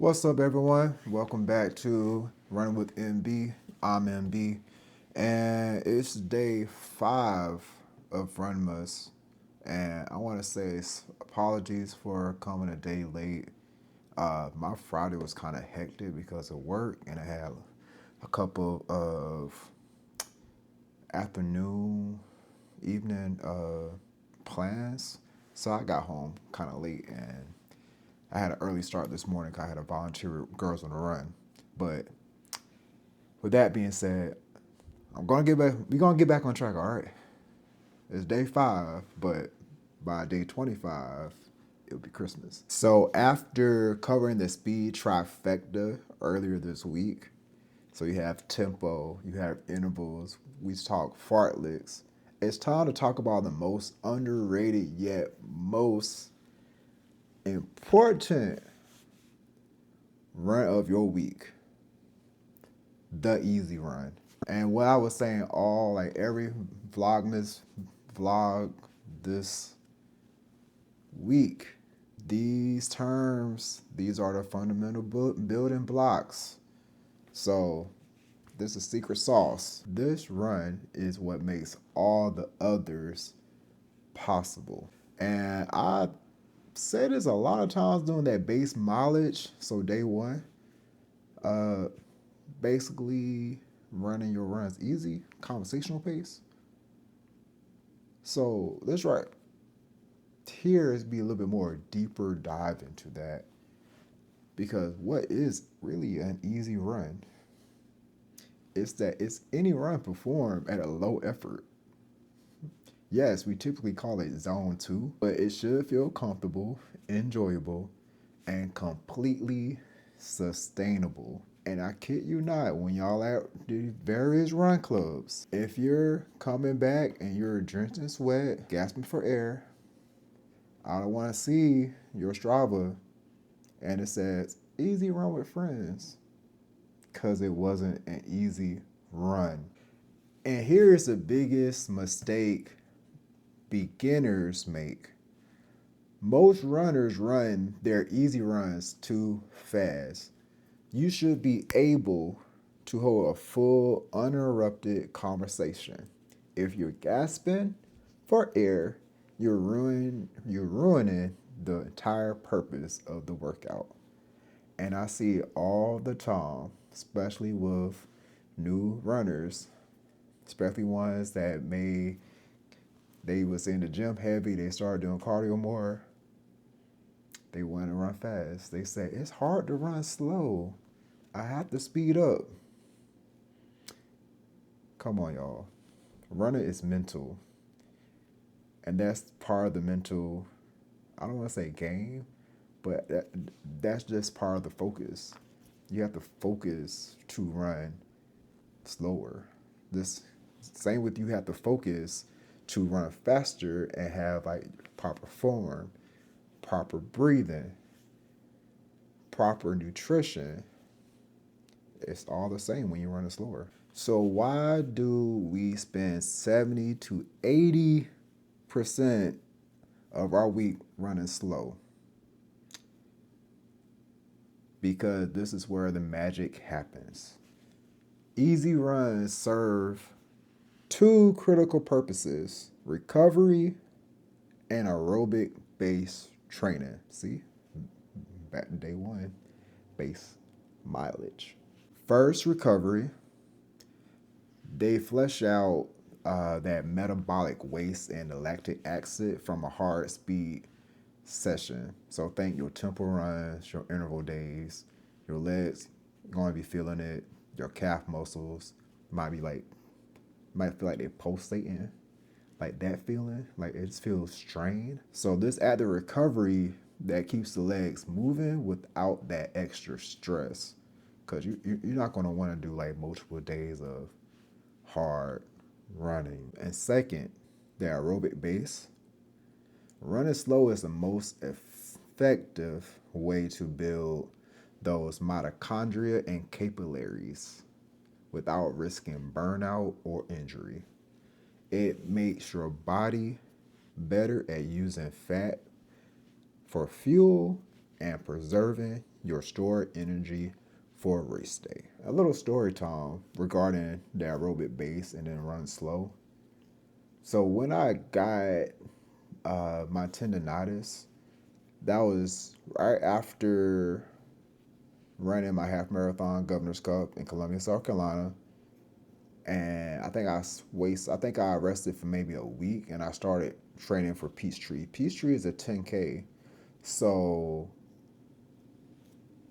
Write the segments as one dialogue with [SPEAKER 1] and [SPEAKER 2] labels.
[SPEAKER 1] What's up, everyone? Welcome back to Run with MB. I'm MB, and it's day 5 of Vlogmas. And I want to say apologies for coming a day late. My Friday was kind of hectic because of work, and I had a couple of afternoon, evening plans. So I got home kind of late, and I had an early start this morning 'cause I had a volunteer Girls on the Run. But with that being said, we're gonna get back on track, all right? It's day 5, but by day 25, it'll be Christmas. So after covering the speed trifecta earlier this week, so you have tempo, you have intervals, we talk fartleks. It's time to talk about the most underrated yet most important run of your week, the easy run. And what I was saying every Vlogmas vlog this week, these terms, these are the fundamental building blocks. So this is secret sauce. This run is what makes all the others possible. And I say this a lot of times doing that base mileage. So day 1, basically running your runs easy, conversational pace. So this right here is be a little bit more deeper dive into that, because what is really an easy run? It's that it's any run performed at a low effort. Yes, we typically call it zone 2, but it should feel comfortable, enjoyable, and completely sustainable. And I kid you not, when y'all at the various run clubs, if you're coming back and you're drenching sweat, gasping for air, I don't want to see your Strava and it says easy run with friends, because it wasn't an easy run. And here's the biggest mistake beginners make. Most runners run their easy runs too fast. You should be able to hold a full, uninterrupted conversation. If you're gasping for air, you're ruining the entire purpose of the workout. And I see it all the time, especially with new runners, especially ones that they was in the gym heavy, they started doing cardio more. They want to run fast. They say, it's hard to run slow. I have to speed up. Come on, y'all. Running is mental. And that's part of the mental, I don't want to say game, but that's just part of the focus. You have to focus to run slower. This same with you have to focus to run faster and have like proper form, proper breathing, proper nutrition. It's all the same when you're running slower. So why do we spend 70 to 80% of our week running slow? Because this is where the magic happens. Easy runs serve 2 critical purposes: recovery and aerobic base training. See, back to day 1, base mileage. First, recovery. They flush out that metabolic waste and the lactic acid from a hard speed session. So think your tempo runs, your interval days, your legs going to be feeling it, your calf muscles might feel like they're pulsating, like that feeling, like it just feels strained. So this active recovery that keeps the legs moving without that extra stress, because you're not going to want to do like multiple days of hard running. And second, the aerobic base. Running slow is the most effective way to build those mitochondria and capillaries without risking burnout or injury. It makes your body better at using fat for fuel and preserving your stored energy for a race day. A little story time regarding the aerobic base and then run slow. So when I got my tendonitis, that was right after running my half marathon Governor's Cup in Columbia, South Carolina. And I think I rested for maybe a week and I started training for Peachtree. Peachtree is a 10K. So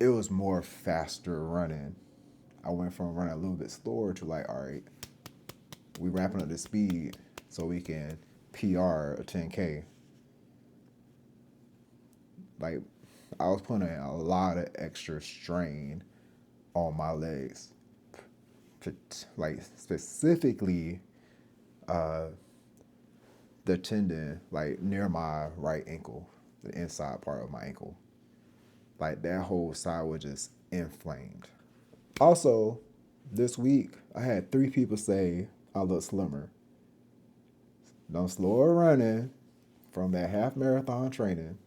[SPEAKER 1] it was more faster running. I went from running a little bit slower to like, all right, we ramping up the speed so we can PR a 10K. Like I was putting a lot of extra strain on my legs, like specifically the tendon, like near my right ankle, the inside part of my ankle. Like that whole side was just inflamed. Also, this week I had 3 people say I look slimmer. Don't slower running from that half marathon training.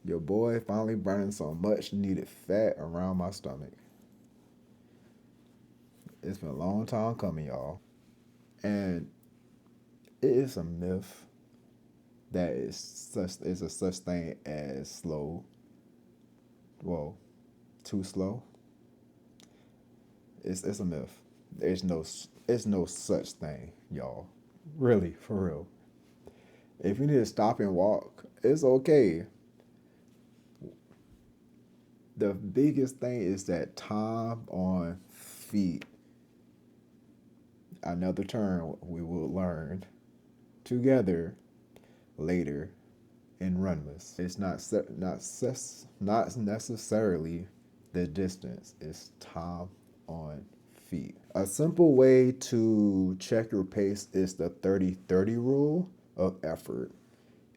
[SPEAKER 1] Your boy finally burning some much needed fat around my stomach. It's been a long time coming, y'all. And it is a myth that is a such thing as slow. Well, too slow. It's a myth. It's no such thing, y'all. Really, for real. If you need to stop and walk, it's okay. The biggest thing is that time on feet. Another term we will learn together later in Runmas. It's not necessarily the distance. It's time on feet. A simple way to check your pace is the 30-30 rule of effort.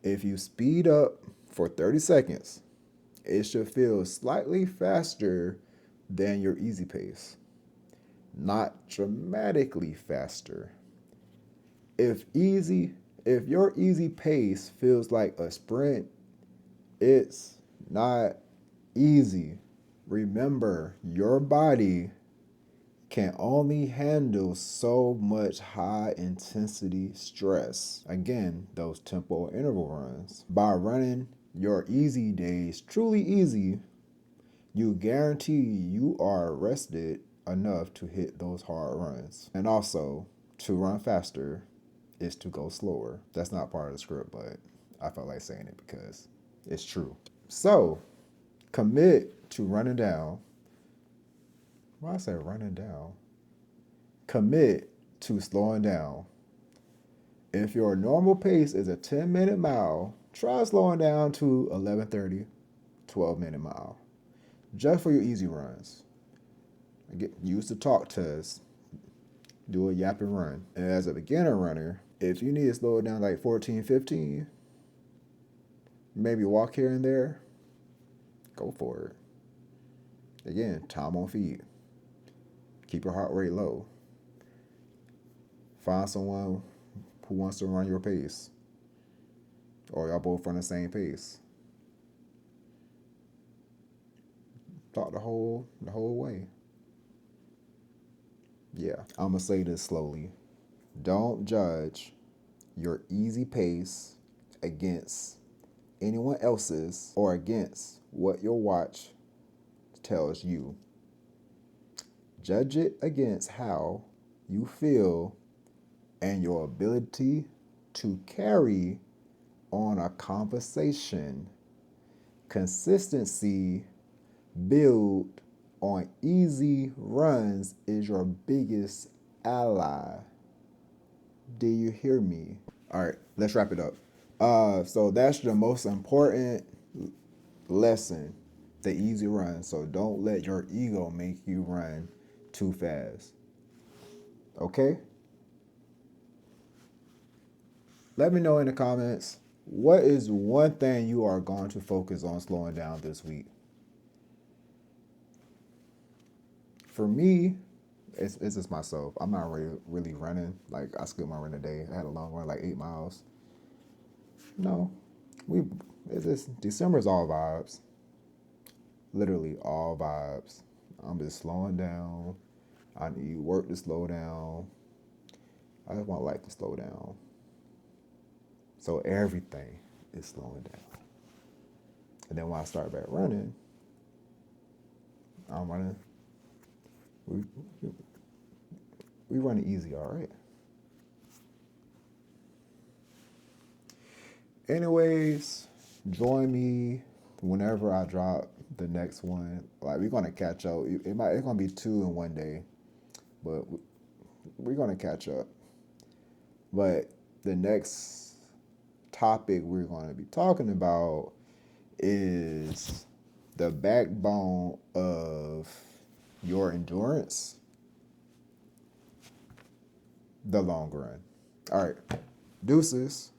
[SPEAKER 1] If you speed up for 30 seconds, it should feel slightly faster than your easy pace, not dramatically faster. If your easy pace feels like a sprint, it's not easy. Remember, your body can only handle so much high intensity stress. Again, those tempo interval runs. By running your easy days truly easy, you guarantee you are rested enough to hit those hard runs. And also, to run faster is to go slower. That's not part of the script, but I felt like saying it because it's true. So, commit to running down. Why I say running down? Commit to slowing down. If your normal pace is a 10-minute mile, try slowing down to 11:30, 12-minute mile, just for your easy runs. Use the talk test. Do a yap and run. And as a beginner runner, if you need to slow it down like 14, 15, maybe walk here and there, go for it. Again, time on feet. Keep your heart rate low. Find someone who wants to run your pace. Or y'all both run the same pace. Talk the whole way. Yeah, I'm gonna say this slowly. Don't judge your easy pace against anyone else's or against what your watch tells you. Judge it against how you feel and your ability to carry on a conversation. Consistency built on easy runs is your biggest ally. Do you hear me? All right, let's wrap it up. So that's the most important lesson, the easy run. So don't let your ego make you run too fast. Okay? Let me know in the comments, what is one thing you are going to focus on slowing down this week? For me, it's just myself. I'm not really running. Like, I skipped my run today. I had a long run, like 8 miles. No, it's just December's all vibes. literally all vibes. I'm just slowing down. I need work to slow down. I just want life to slow down. So everything is slowing down. And then when I start back running, I'm running. We, we running easy, all right. Anyways, join me whenever I drop the next one. Like we're gonna catch up. It's gonna be 2 in one day, but we're gonna catch up. But the next topic we're gonna be talking about is the backbone of your endurance, the long run. All right, deuces.